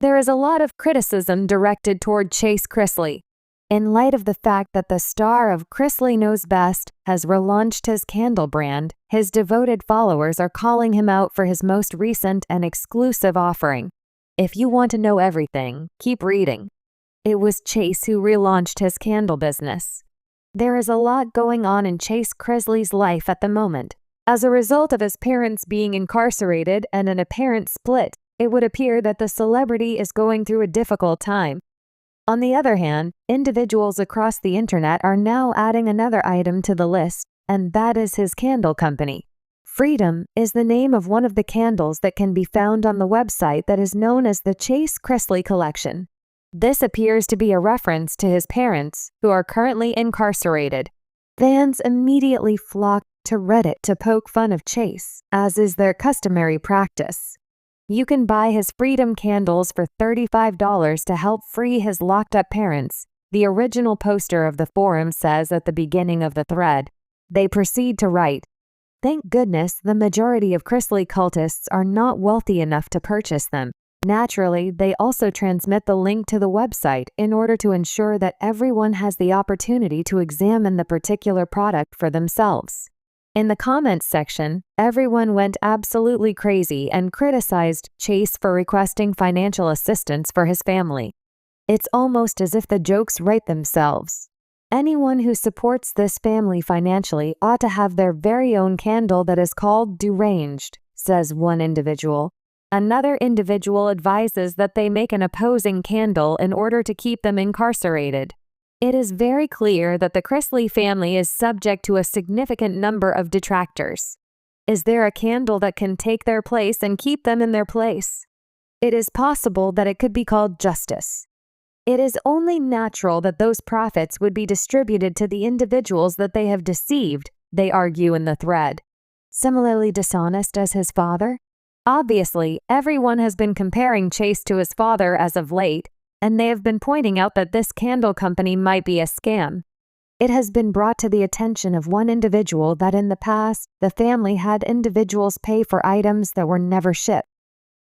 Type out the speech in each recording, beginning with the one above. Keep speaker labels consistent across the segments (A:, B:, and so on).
A: There is a lot of criticism directed toward Chase Chrisley. In light of the fact that the star of Chrisley Knows Best has relaunched his candle brand, his devoted followers are calling him out for his most recent and exclusive offering. If you want to know everything, keep reading. It was Chase who relaunched his candle business. There is a lot going on in Chase Chrisley's life at the moment. As a result of his parents being incarcerated and an apparent split, it would appear that the celebrity is going through a difficult time. On the other hand, individuals across the internet are now adding another item to the list, and that is his candle company. Freedom is the name of one of the candles that can be found on the website that is known as the Chase Chrisley Collection. This appears to be a reference to his parents, who are currently incarcerated. Fans immediately flocked to Reddit to poke fun of Chase, as is their customary practice. You can buy his Freedom candles for $35 to help free his locked-up parents, the original poster of the forum says at the beginning of the thread. They proceed to write, "Thank goodness the majority of Chrisley cultists are not wealthy enough to purchase them. Naturally, they also transmit the link to the website in order to ensure that everyone has the opportunity to examine the particular product for themselves." In the comments section, everyone went absolutely crazy and criticized Chase for requesting financial assistance for his family. It's almost as if the jokes write themselves. Anyone who supports this family financially ought to have their very own candle that is called Deranged, says one individual. Another individual advises that they make an opposing candle in order to keep them incarcerated. It is very clear that the Chrisley family is subject to a significant number of detractors. Is there a candle that can take their place and keep them in their place? It is possible that it could be called justice. It is only natural that those profits would be distributed to the individuals that they have deceived, they argue in the thread. Similarly dishonest as his father? Obviously, everyone has been comparing Chase to his father as of late, and they have been pointing out that this candle company might be a scam. It has been brought to the attention of one individual that in the past, the family had individuals pay for items that were never shipped.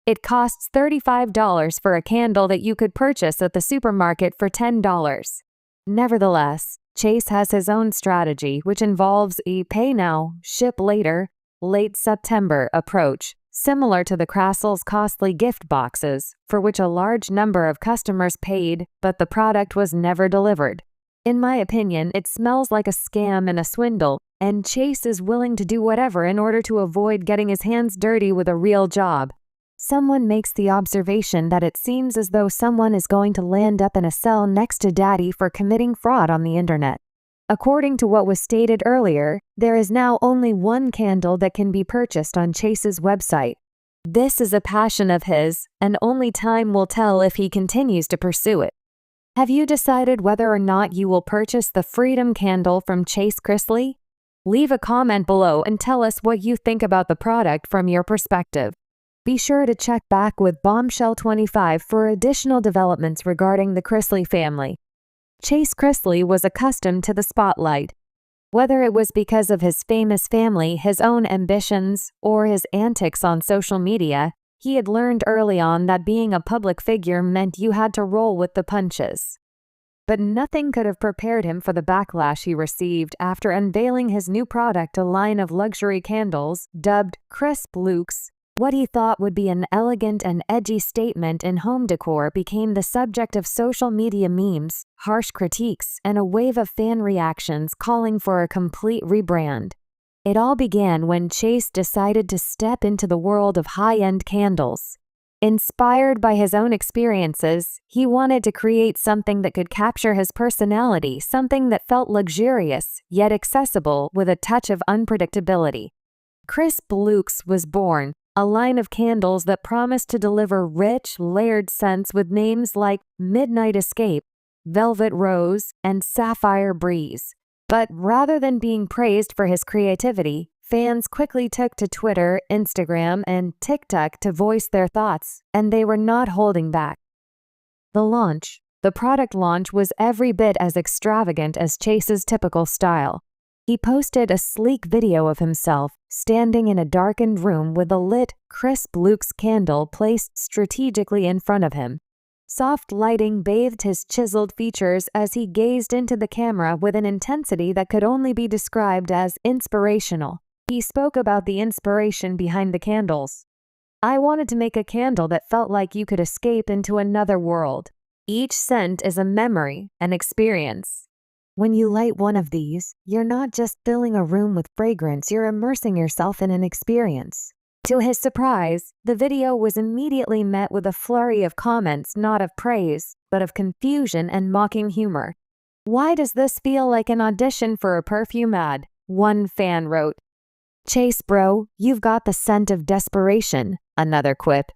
A: It costs $35 for a candle that you could purchase at the supermarket for $10. Nevertheless, Chase has his own strategy, which involves a pay now, ship later, late September approach, similar to the Chrisley's costly gift boxes, for which a large number of customers paid, but the product was never delivered. In my opinion, it smells like a scam and a swindle, and Chase is willing to do whatever in order to avoid getting his hands dirty with a real job. Someone makes the observation that it seems as though someone is going to land up in a cell next to Daddy for committing fraud on the internet. According to what was stated earlier, there is now only one candle that can be purchased on Chase's website. This is a passion of his, and only time will tell if he continues to pursue it. Have you decided whether or not you will purchase the Freedom candle from Chase Chrisley? Leave a comment below and tell us what you think about the product from your perspective. Be sure to check back with Bombshell 25 for additional developments regarding the Chrisley family. Chase Chrisley was accustomed to the spotlight. Whether it was because of his famous family, his own ambitions, or his antics on social media, he had learned early on that being a public figure meant you had to roll with the punches. But nothing could have prepared him for the backlash he received after unveiling his new product, a line of luxury candles dubbed Crisp Looks. What he thought would be an elegant and edgy statement in home decor became the subject of social media memes, harsh critiques, and a wave of fan reactions calling for a complete rebrand. It all began when Chase decided to step into the world of high-end candles. Inspired by his own experiences, he wanted to create something that could capture his personality, something that felt luxurious, yet accessible with a touch of unpredictability. Crisp Looks was born, a line of candles that promised to deliver rich, layered scents with names like Midnight Escape, Velvet Rose, and Sapphire Breeze. But rather than being praised for his creativity, fans quickly took to Twitter, Instagram, and TikTok to voice their thoughts, and they were not holding back. The product launch was every bit as extravagant as Chase's typical style. He posted a sleek video of himself standing in a darkened room with a lit, Crisp Looks candle placed strategically in front of him, Soft lighting bathed his chiseled features as he gazed into the camera with an intensity that could only be described as inspirational. He spoke about the inspiration behind the candles. "I wanted to make a candle that felt like you could escape into another world. Each scent is a memory, an experience. When you light one of these, you're not just filling a room with fragrance, you're immersing yourself in an experience." To his surprise, the video was immediately met with a flurry of comments, not of praise, but of confusion and mocking humor. "Why does this feel like an audition for a perfume ad?" one fan wrote. "Chase bro, you've got the scent of desperation," another quipped.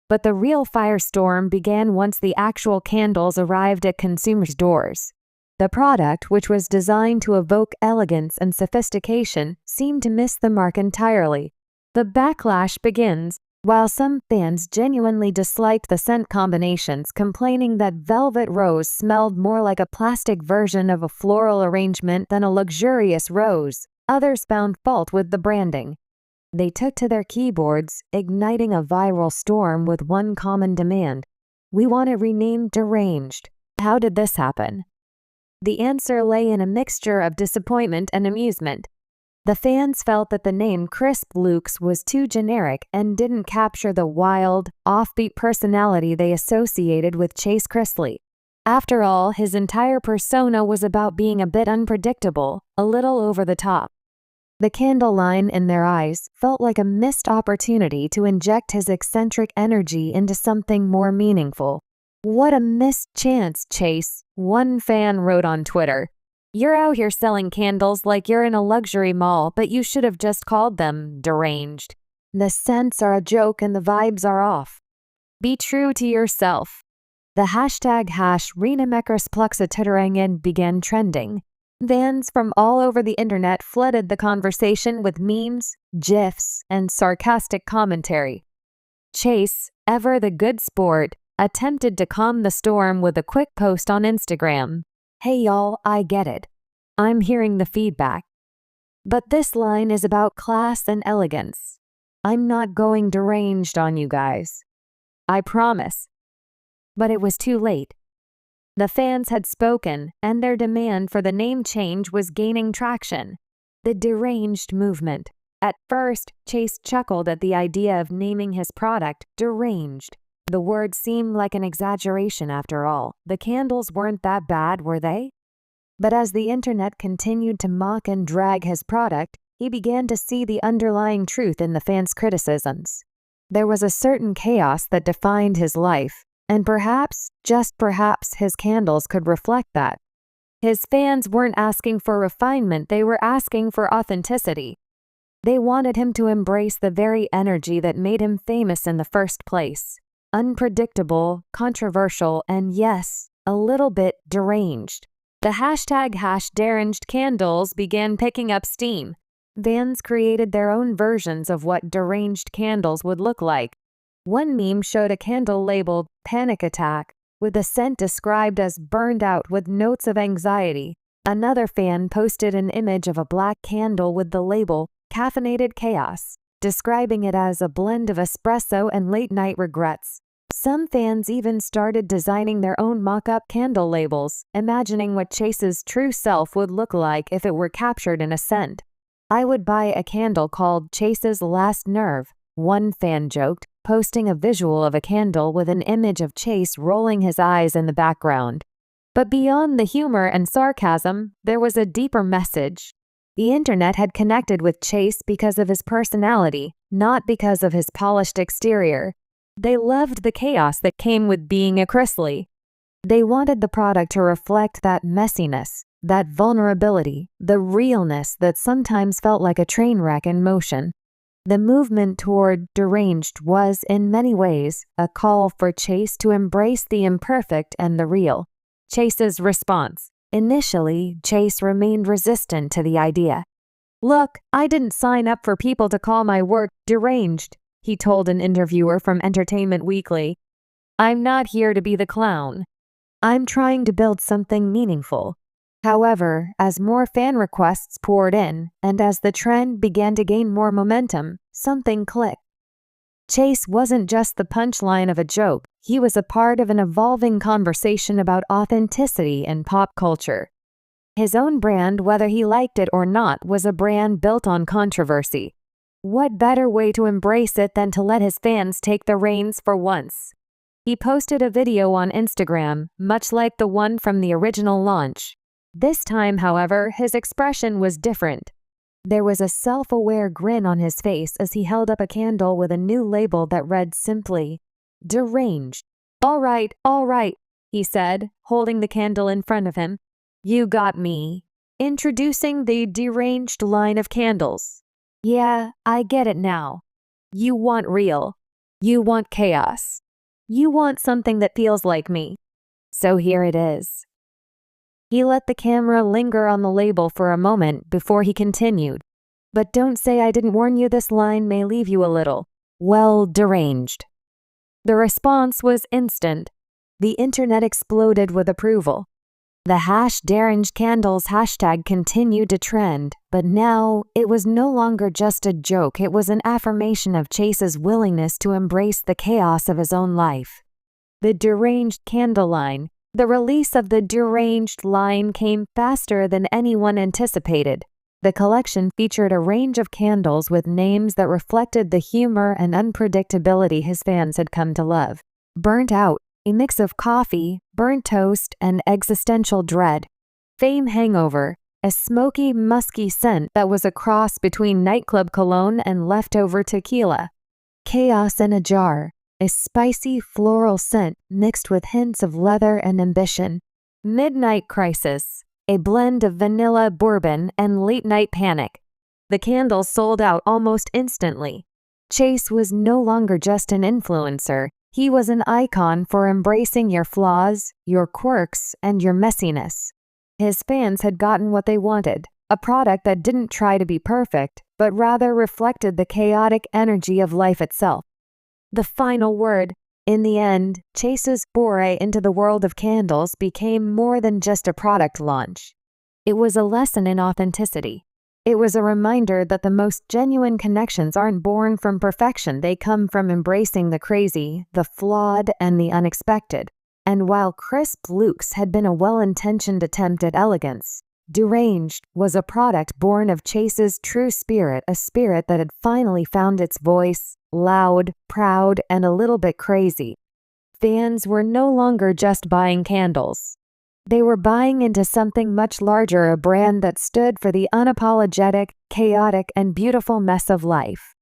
A: But the real firestorm began once the actual candles arrived at consumers' doors. The product, which was designed to evoke elegance and sophistication, seemed to miss the mark entirely. The backlash begins. While some fans genuinely disliked the scent combinations, complaining that velvet rose smelled more like a plastic version of a floral arrangement than a luxurious rose, others found fault with the branding. They took to their keyboards, igniting a viral storm with one common demand: "We want it renamed Deranged." How did this happen? The answer lay in a mixture of disappointment and amusement. The fans felt that the name Crisp Luke's was too generic and didn't capture the wild, offbeat personality they associated with Chase Chrisley. After all, his entire persona was about being a bit unpredictable, a little over the top. The candle line, in their eyes, felt like a missed opportunity to inject his eccentric energy into something more meaningful. "What a missed chance, Chase," one fan wrote on Twitter. "You're out here selling candles like you're in a luxury mall, but you should have just called them Deranged. The scents are a joke and the vibes are off. Be true to yourself." The hashtag #RenaMekrisPluxaTitterangen began trending. Fans from all over the internet flooded the conversation with memes, GIFs, and sarcastic commentary. Chase, ever the good sport, attempted to calm the storm with a quick post on Instagram. "Hey y'all, I get it. I'm hearing the feedback. But this line is about class and elegance. I'm not going deranged on you guys. I promise." But it was too late. The fans had spoken, and their demand for the name change was gaining traction. The Deranged movement. At first, Chase chuckled at the idea of naming his product Deranged. The word seemed like an exaggeration after all. The candles weren't that bad, were they? But as the internet continued to mock and drag his product, he began to see the underlying truth in the fans' criticisms. There was a certain chaos that defined his life, and perhaps, just perhaps, his candles could reflect that. His fans weren't asking for refinement, they were asking for authenticity. They wanted him to embrace the very energy that made him famous in the first place. Unpredictable, controversial, and yes, a little bit deranged. The hashtag #Deranged candles began picking up steam. Fans created their own versions of what deranged candles would look like. One meme showed a candle labeled "Panic Attack," with the scent described as burned out with notes of anxiety. Another fan posted an image of a black candle with the label "Caffeinated Chaos," describing it as a blend of espresso and late-night regrets. Some fans even started designing their own mock-up candle labels, imagining what Chase's true self would look like if it were captured in a scent. "I would buy a candle called Chase's Last Nerve," one fan joked, posting a visual of a candle with an image of Chase rolling his eyes in the background. But beyond the humor and sarcasm, there was a deeper message. The internet had connected with Chase because of his personality, not because of his polished exterior. They loved the chaos that came with being a Chrisley. They wanted the product to reflect that messiness, that vulnerability, the realness that sometimes felt like a train wreck in motion. The movement toward Deranged was, in many ways, a call for Chase to embrace the imperfect and the real. Chase's response. Initially, Chase remained resistant to the idea. "Look, I didn't sign up for people to call my work deranged," he told an interviewer from Entertainment Weekly. "I'm not here to be the clown. I'm trying to build something meaningful." However, as more fan requests poured in, and as the trend began to gain more momentum, something clicked. Chase wasn't just the punchline of a joke, he was a part of an evolving conversation about authenticity in pop culture. His own brand, whether he liked it or not, was a brand built on controversy. What better way to embrace it than to let his fans take the reins for once? He posted a video on Instagram, much like the one from the original launch. This time, however, his expression was different. There was a self-aware grin on his face as he held up a candle with a new label that read simply, Deranged. All right, he said, holding the candle in front of him. You got me. Introducing the Deranged line of candles. Yeah, I get it now. You want real. You want chaos. You want something that feels like me. So here it is. He let the camera linger on the label for a moment before he continued. But don't say I didn't warn you, this line may leave you a little, well, deranged. The response was instant. The internet exploded with approval. The #Deranged Candles hashtag continued to trend, but now it was no longer just a joke, it was an affirmation of Chase's willingness to embrace the chaos of his own life. The Deranged candle line. The release of the Deranged line came faster than anyone anticipated. The collection featured a range of candles with names that reflected the humor and unpredictability his fans had come to love. Burnt Out, a mix of coffee, burnt toast, and existential dread. Fame Hangover, a smoky, musky scent that was a cross between nightclub cologne and leftover tequila. Chaos in a Jar, a spicy floral scent mixed with hints of leather and ambition. Midnight Crisis, a blend of vanilla bourbon and late-night panic. The candles sold out almost instantly. Chase was no longer just an influencer. He was an icon for embracing your flaws, your quirks, and your messiness. His fans had gotten what they wanted, a product that didn't try to be perfect, but rather reflected the chaotic energy of life itself. The final word. In the end, Chase's foray into the world of candles became more than just a product launch. It was a lesson in authenticity. It was a reminder that the most genuine connections aren't born from perfection, they come from embracing the crazy, the flawed, and the unexpected. And while crisp looks had been a well-intentioned attempt at elegance, Deranged was a product born of Chase's true spirit, a spirit that had finally found its voice, loud, proud, and a little bit crazy. Fans were no longer just buying candles. They were buying into something much larger, a brand that stood for the unapologetic, chaotic, and beautiful mess of life.